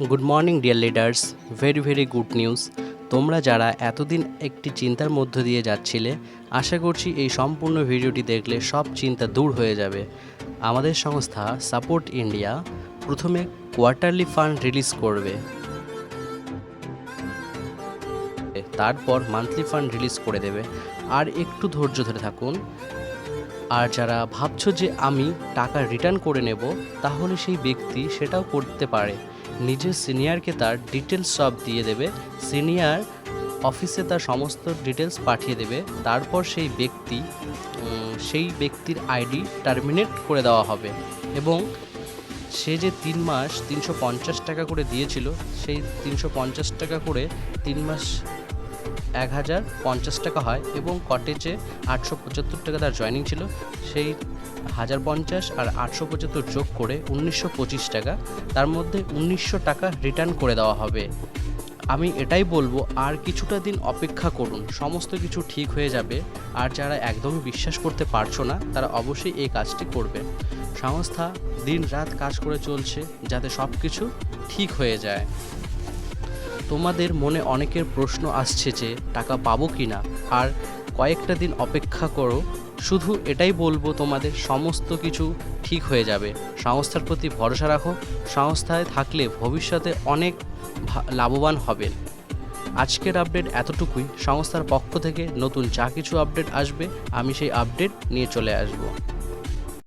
Good morning deer leaders, very good news. তোমরা যারা এতদিন একটি চিন্তার মধ্য দিয়ে যাচ্ছিলে, আশা করছি এই সম্পূর্ণ ভিডিওটি দেখলে সব চিন্তা দূর হয়ে যাবে। আমাদের সংস্থা সাপোর্ট ইন্ডিয়া প্রথমে কোয়ার্টারলি ফান্ড রিলিজ করবে, তারপর মান্থলি ফান্ড রিলিজ করে দেবে। আর একটু ধৈর্য ধরে থাকুন। আর যারা ভাবছো যে আমি টাকা রিটার্ন করে নেব, তাহলে সেই ব্যক্তি সেটাও করতে পারে। নিজের সিনিয়রকে তার ডিটেলস সব দিয়ে দেবে, সিনিয়র অফিসে তার সমস্ত ডিটেলস পাঠিয়ে দেবে। তারপর সেই ব্যক্তির আইডি টার্মিনেট করে দেওয়া হবে এবং সে যে 3 মাস 350 টাকা করে দিয়েছিল, সেই 350 টাকা করে 3 মাস 1050 টাকা হয় এবং কটেজে 875 টাকা তার জয়েনিং ছিল, সেই 1050 আর 875 যোগ করে 1925 টাকা, তার মধ্যে 1900 টাকা রিটার্ন করে দেওয়া হবে। আমি এটাই বলবো, আর কিছুটা দিন অপেক্ষা করুন, সমস্ত কিছু ঠিক হয়ে যাবে। আর যারা একদমই বিশ্বাস করতে পারছো না, তারা অবশ্যই এই কাজটি করবে। সংস্থা দিন রাত কাজ করে চলছে যাতে সব কিছু ঠিক হয়ে যায়। তোমাদের মনে অনেকের প্রশ্ন আসছে যে টাকা পাবো কি না, আর কয়েকটা দিন অপেক্ষা করো। শুধু এটাই বলবো, তোমাদের সমস্ত কিছু ঠিক হয়ে যাবে। সংস্থার প্রতি ভরসা রাখো, সংস্থায় থাকলে ভবিষ্যতে অনেক লাভবান হবেন। আজকের আপডেট এতটুকুই। সংস্থার পক্ষ থেকে নতুন যা কিছু আপডেট আসবে, আমি সেই আপডেট নিয়ে চলে আসবো।